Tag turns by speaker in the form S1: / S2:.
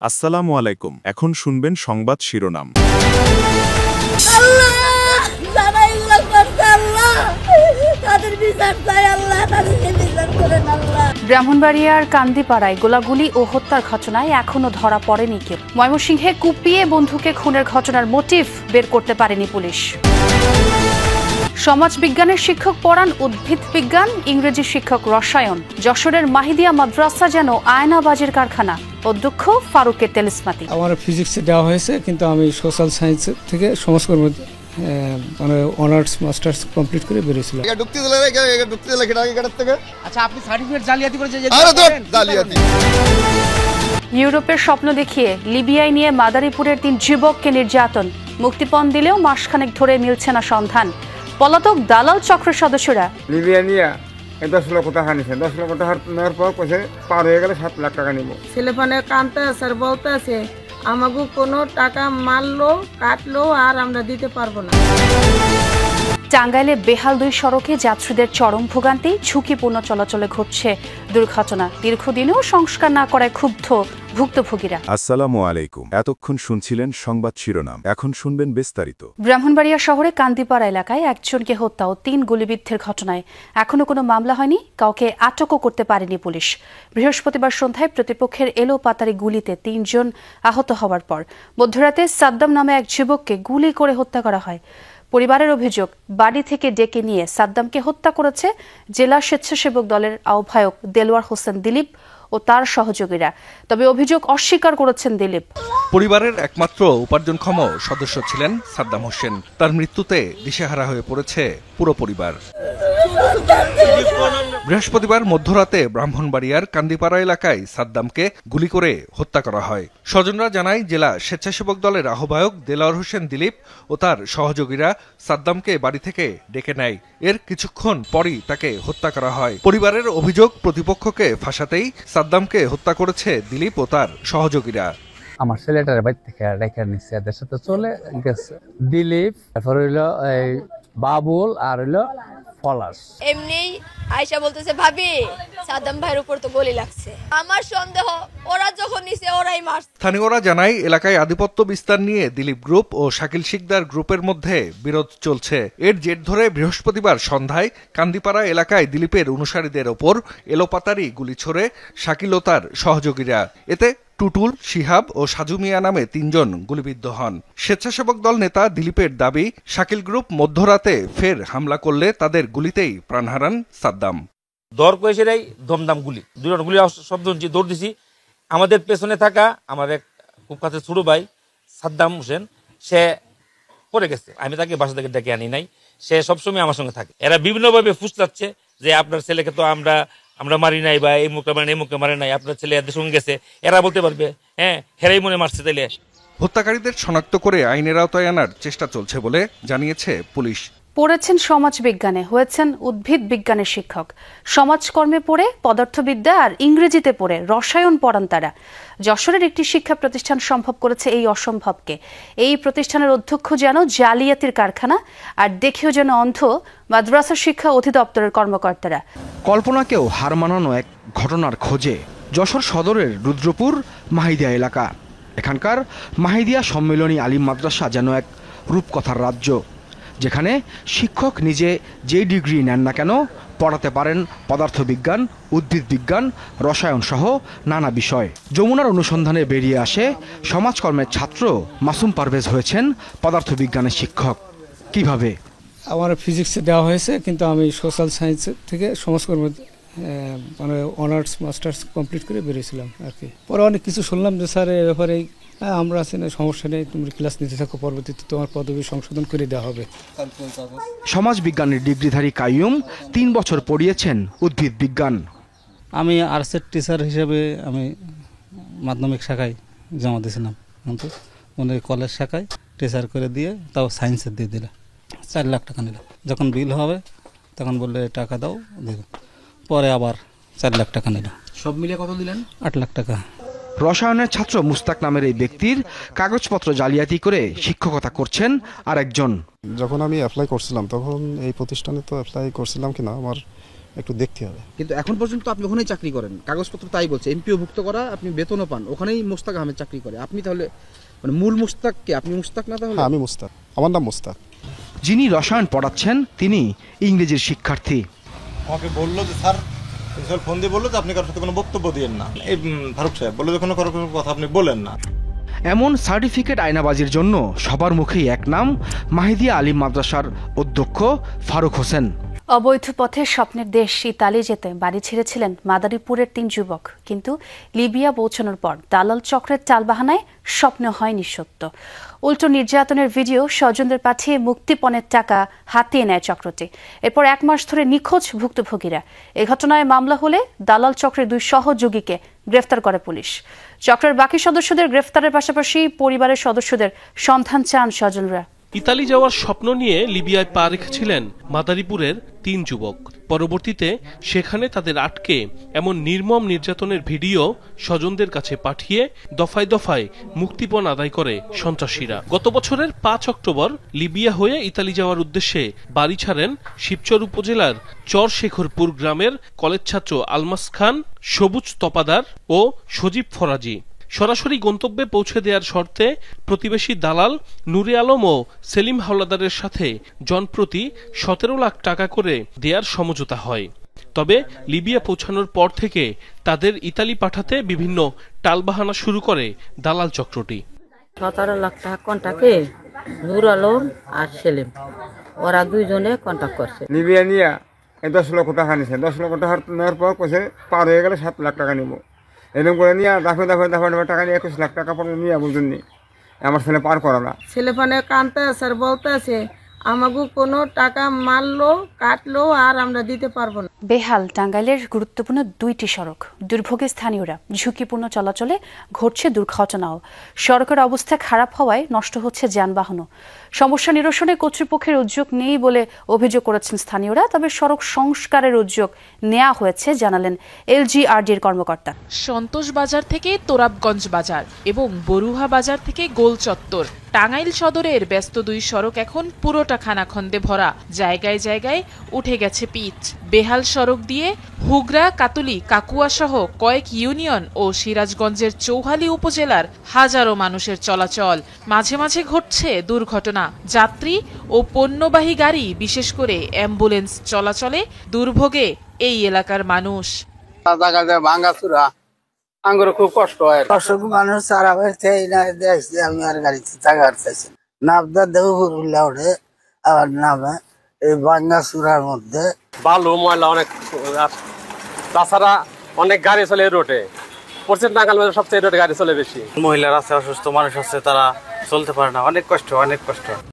S1: আসসালামু আলাইকুম। এখন শুনবেন সংবাদ শিরোনাম।
S2: ব্রাহ্মণবাড়িয়ার কান্দিপাড়ায় গোলাগুলি ও হত্যার ঘটনায় এখনো ধরা পড়েনি কেউ। ময়মনসিংহে কুপিয়ে বন্ধুকে খুনের ঘটনার মোটিভ বের করতে পারেনি পুলিশ। সমাজ বিজ্ঞানের শিক্ষক পড়ান উদ্ভিদ বিজ্ঞান, ইংরেজি শিক্ষক রসায়ন। যশোরের মাহিদিয়া মাদ্রাসা যেন আয়নাবাজির কারখানা। অধ্যক্ষ ফারুকের তেলিসমাতি।
S3: আমার ফিজিক্সে দেওয়া হয়েছে, কিন্তু আমি সোশ্যাল সায়েন্স থেকে সমাজকর্ম মানে অনার্স মাস্টার্স কমপ্লিট করে বেরিয়েছিলাম।
S4: আচ্ছা, আপনি সার্টিফিকেট জালিয়াতি করেছেন?
S2: ইউরোপের স্বপ্ন দেখিয়ে লিবিয়ায় নিয়ে মাদারীপুরের 3 যুবককে নির্যাতন। মুক্তিপণ দিলেও মাসখানেক ধরে মিলছে না সন্ধান। পলাতক দালাল চক্রের সদস্যরা
S5: লিবিয়া নিয়ে 10 লক্ষ টাকা নিছে। 10 লক্ষ টাকা নেওয়ার পর কইছে পার হয়ে গেলে 7 লাখ টাকা নিব।
S6: ছেলেপানে কানতে স্যার বলতে আছে আমাকে কোনো টাকা মারলো কাটলো আর আমরা দিতে পারবো না।
S2: টাঙ্গাইলে বেহাল 2 সড়কে যাত্রীদের চরম ভোগান্তি, ঝুঁকিপূর্ণ চলাচলে ঘটছে দুর্ঘটনা। দীর্ঘদিনেও সংস্কার না করায় ক্ষুব্ধ ভুক্তভোগীরা।
S1: আসসালামু আলাইকুম। এতক্ষণ শুনছিলেন সংবাদ শিরোনাম, এখন শুনবেন বিস্তারিত।
S2: ব্রাহ্মণবাড়িয়া শহরে কান্দিপাড়া এলাকায় একজনকে হত্যা ও 3 গুলিবিদ্ধের ঘটনায় এখনো কোনো মামলা হয়নি, কাউকে আটকও করতে পারেনি পুলিশ। বৃহস্পতিবার সন্ধ্যায় প্রতিপক্ষের এলোপাতাড়ি গুলিতে 3 জন আহত হওয়ার পর মধ্যরাতে সাদ্দাম নামে এক যুবককে গুলি করে হত্যা করা হয়। পরিবারের অভিযোগ, বাড়ি থেকে ডেকে নিয়ে সাদ্দামকে হত্যা করেছে জেলা স্বেচ্ছাসেবক দলের আহ্বায়ক দেলোয়ার হোসেন দিলীপ ও তার সহযোগীরা। তবে অভিযোগ অস্বীকার করেছেন দিলীপ।
S7: পরিবারের একমাত্র উপার্জনক্ষম সদস্য ছিলেন সাদ্দাম হোসেন। তার মৃত্যুতে দিশেহারা হয়ে পড়েছে পুরো পরিবার। বৃহস্পতিবার মধ্যরাতে ব্রাহ্মণবাড়িয়ার কান্দিপাড়া এলাকায় সাদ্দামকে গুলি করে হত্যা করা হয়। স্বজনরা জানায়, জেলা স্বেচ্ছাসেবক দলের আহ্বায়ক দেলোয়ার হোসেন দিলীপ ও তার সহযোগীরা সাদ্দামকে বাড়ি থেকে ডেকে নেয়। এর কিছুক্ষণ পরই তাকে হত্যা করা হয়। পরিবারের অভিযোগ, প্রতিপক্ষকে ফাঁসাতেই সাদ্দামকে হত্যা করেছে দিলীপ ও তার সহযোগীরা।
S8: আমার ছেলেটার বাড়ি থেকে রেখে নিচ্ছে, এদের সাথে চলে গেছে দিলীপ, তারপর হইলো এই বাবুল আর হইলো পলাশ।
S9: এমনি আয়শা বলতেছে, ভাবি সাদ্দাম ভাইয়ের উপর তো গুলি লাগছে। আমার সন্দেহ ওরা যখন নিছে ওরাই মারছে।
S7: স্থানীয়রা জানায়, এলাকায় আধিপত্য বিস্তার নিয়ে দিলীপ গ্রুপ ও শাকিল শিকদার গ্রুপের মধ্যে বিরোধ চলছে। এর জের ধরে বৃহস্পতিবার সন্ধ্যায় কান্দিপাড়া এলাকায় দিলীপের অনুসারীদের ওপর এলোপাতাড়ি গুলি ছোড়ে শাকিল ও তার সহযোগীরা। এতে টুটুল, শিহাব ও সাজু মিয়া নামে 3 জন গুলিবিদ্ধ হন। স্বেচ্ছাসেবক দল নেতা দিলীপের দাবি, শাকিল গ্রুপ মধ্যরাতে ফের হামলা করলে তাদের গুলিতেই প্রাণ হারান সাদ্দাম।
S4: দর কয়েছে দমদাম গুলি, 2 গুলি শব্দ দৌড় দিছি। আমাদের পেছনে থাকা আমার এক খুব কাছে ছোট ভাই সাদ্দাম হোসেন, সে পড়ে গেছে। আমি তাকে বাসা থেকে ডেকে আনি নাই, সে সবসময় আমার সঙ্গে থাকে। এরা বিভিন্নভাবে ফুসলাচ্ছে যে আপনার ছেলেকে তো আমরা মারি নাই, বা এই মুখটা মারেন, এই মুখে মারে নাই, আপনার ছেলে এদের সঙ্গে গেছে। এরা বলতে পারবে হ্যাঁ হেরাই মনে মারছে। তাইলে
S7: হত্যাকারীদের শনাক্ত করে আইনের আওতায় আনার চেষ্টা চলছে বলে জানিয়েছে পুলিশ।
S2: পড়েছেন সমাজ বিজ্ঞানে, হয়েছেন উদ্ভিদ বিজ্ঞানের শিক্ষক। সমাজকর্মে পড়ে পদার্থবিদ্যা আর ইংরেজিতে পড়ে রসায়ন পড়ান তারা। যশোরের একটি শিক্ষা প্রতিষ্ঠান সম্ভব করেছে এই অসম্ভবকে। এই প্রতিষ্ঠানের অধ্যক্ষ যেন জালিয়াতির কারখানা, আর দেখেও যেন অন্ধ মাদ্রাসা শিক্ষা অধিদপ্তরের কর্মকর্তারা।
S10: কল্পনাকেও হার মানানো এক ঘটনার খোঁজে যশোর সদরের রুদ্রপুর মাহিদিয়া এলাকা। এখানকার মাহিদিয়া সম্মেলনী আলিম মাদ্রাসা যেন এক রূপকথার রাজ্য, যেখানে শিক্ষক নিজে যে ডিগ্রি নেন না কেন পড়াতে পারেন পদার্থবিজ্ঞান, উদ্ভিদ বিজ্ঞান, রসায়ন সহ নানা বিষয়। যমুনার অনুসন্ধানে বেরিয়ে আসে সমাজকর্মের ছাত্র মাসুম পারভেজ হয়েছেন পদার্থবিজ্ঞানের শিক্ষক। কিভাবে?
S3: আমার ফিজিক্সে দেওয়া হয়েছে, কিন্তু আমি সোশ্যাল সায়েন্স থেকে সমাজকর্ম মানে অনার্স মাস্টার্স কমপ্লিট করে বেরিয়েছিলাম আর কি। পরে অনেক কিছু শুনলাম যে স্যার এ ব্যাপারে আমরা আছি না, সমস্যা নেই, তুমি ক্লাস নিতে থাকো, পরবর্তীতে তোমার পদবি সংশোধন করে দেওয়া হবে।
S10: সমাজ বিজ্ঞানের ডিগ্রিধারী কাইয়ুম 3 বছর পড়িয়েছেন উদ্ভিদ বিজ্ঞান।
S8: আমি আর্টসের টিচার হিসেবে আমি মাধ্যমিক শাখায় জমা দিয়েছিলাম, কিন্তু উনি কলেজ শাখায় টিচার করে দিয়ে তাও সায়েন্সের দিয়ে দিল। 4 লাখ টাকা নিল। যখন বিল হবে তখন বললে টাকা দাও, দেবো। পরে আবার 4 লাখ টাকা নিল।
S4: সব মিলে কত দিলেন?
S8: 8 লাখ টাকা।
S10: রসায়নের ছাত্র মুস্তাক নামের এই ব্যক্তির কাগজপত্র জালিয়াতি করে শিক্ষকতা করছেন আর একজন।
S11: যখন আমি অ্যাপ্লাই করছিলাম তখন এই প্রতিষ্ঠানে তো অ্যাপ্লাই করছিলাম কিনা আমার একটু দেখতে হবে।
S10: কিন্তু এখন পর্যন্ত আপনি ওখানেই চাকরি করেন, কাগজপত্র তাই বলছে, এমপিও ভুক্ত করা, আপনি বেতনও পান, ওখানেই মোস্তাক আহমেদ চাকরি করে। আপনি তাহলে মানে মূল মুস্তাক কে? আপনি মুস্তাক না তাহলে?
S11: আমি মুস্তাক, আমার নাম মুস্তাক।
S10: যিনি রসায়ন পড়াচ্ছেন তিনি ইংরেজির শিক্ষার্থী।
S12: আমাকে বললো যে স্যার ফোন দিয়ে বললো যে আপনি কারোর সাথে কোনো বক্তব্য দিয়েন না। এই ফারুক সাহেব বললো যে কোনো কথা আপনি বলেন না।
S10: এমন সার্টিফিকেট আয়নাবাজির জন্য সবার মুখেই এক নাম, মাহিদিয়া আলিম মাদ্রাসার অধ্যক্ষ ফারুক হোসেন।
S2: অবৈধ পথে স্বপ্নের দেশ ইতালি যেতে বাড়ি ছেড়েছিলেন মাদারীপুরের 3 যুবক, কিন্তু লিবিয়া পৌঁছানোর পর দালাল চক্রের টালবাহানায় স্বপ্ন হয়নি সত্য। উল্টো নির্যাতনের ভিডিও স্বজনদের পাঠিয়ে মুক্তিপণের টাকা হাতিয়ে নেয় চক্রটি। এরপর 1 মাস ধরে নিখোঁজ ভুক্তভোগীরা। এ ঘটনায় মামলা হলে দালাল চক্রের 2 সহযোগীকে গ্রেফতার করে পুলিশ। চক্রের বাকি সদস্যদের গ্রেফতারের পাশাপাশি পরিবারের সদস্যদের সন্ধান চান স্বজনরা।
S13: ইতালি যাওয়ার স্বপ্ন নিয়ে লিবিয়ায় পা রেখেছিলেন মাদারীপুরের 3 যুবক। পরবর্তীতে সেখানে তাদের আটকে এমন নির্মম নির্যাতনের ভিডিও স্বজনদের কাছে পাঠিয়ে দফায় দফায় মুক্তিপণ আদায় করে সন্ত্রাসীরা। গত বছরের 5 অক্টোবর লিবিয়া হয়ে ইতালি যাওয়ার উদ্দেশ্যে বাড়ি ছাড়েন শিবচর উপজেলার চরশেখরপুর গ্রামের কলেজ ছাত্র আলমাস খান, সবুজ তপাদার ও সজীব ফরাজি। সরাসরি গন্তব্যে পৌঁছে দেওয়ার শর্তে প্রতিবেশী দালাল নুরে আলম ও সেলিম হাওলাদারের সাথে জনপ্রতি 17 লাখ টাকা করে দেওয়ার সমঝোতা হয়। তবে লিবিয়া পৌঁছানোর পর থেকে তাদের ইতালি পাঠাতে বিভিন্ন টালবাহানা শুরু করে দালাল চক্রটি।
S6: 17 লাখ টাকা কন্টাক্টে নুর আলম আর সেলিম, ওরা 2 জনে কন্টাক্ট করছে।
S5: লিবিয়া নিয়ে 10 লক্ষ টাকা নিছে। 10 লক্ষ টাকা নেওয়ার পর কইছে পার হয়ে গেলে 7 লাখ টাকা নিব। এরকম করে নিয়ে দাফে টাকা নিয়ে 21 লাখ টাকা পর্যন্ত নিয়ে বলতেন নি আমার ছেলে পার করা না।
S6: ছেলে ফোনে কানতে স্যার বলতেছে আমাকে কোনো টাকা মারলো কাটলো আর আমরা দিতে পারবো না।
S2: বেহাল টাঙ্গাইলের গুরুত্বপূর্ণ 2টি সড়ক, দুর্ভোগে স্থানীয়রা, ঝুঁকিপূর্ণ চলাচলে ঘটছে দুর্ঘটনাও। সড়কের অবস্থা খারাপ হওয়ায় নষ্ট হচ্ছে যানবাহনও। সমস্যা নিরসনে কর্তৃপক্ষের উদ্যোগ নেই বলে অভিযোগ করেছেন স্থানীয়রা। তবে সড়ক সংস্কারের উদ্যোগ নেওয়া হয়েছে জানালেন এলজিআরডির কর্মকর্তা।
S14: সন্তোষ বাজার থেকে তোরাবগঞ্জ বাজার এবং বরুহা বাজার থেকে গোল চত্বর, টাঙ্গাইল সদরের ব্যস্ত 2 সড়ক এখন পুরোটা খানাখন্দে ভরা। জায়গায় জায়গায় উঠে গেছে পিচ। বেহাল সড়ক দিয়ে হুগরা, কাতুলি, কাকুয়া সহ কয়েক ইউনিয়ন ও সিরাজগঞ্জের চৌহালি উপজেলার হাজারো মানুষের চলাচল। মাঝে মাঝে ঘটছে দুর্ঘটনা। যাত্রী ও পণ্যবাহী গাড়ি, বিশেষ করে অ্যাম্বুলেন্স চলাচলে দুর্ভোগে এই এলাকার মানুষ।
S15: আঙ্গুর খুব কষ্ট হয়, কষ্ট মানুষ সারা দেখছি আমি আর গাড়িতে জায়গা চাইছি নাবদার দেবো উঠে আবার নামে এই বাঙ্গা চূড়ার মধ্যে
S16: বালু ময়লা অনেক, তাছাড়া অনেক গাড়ি চলে রোডে। পশ্চিম টাঙ্গাইল মধ্যে সবচেয়ে রোডে গাড়ি চলে বেশি। মহিলারা আছে, অসুস্থ মানুষ আছে, তারা চলতে পারে না, অনেক কষ্ট।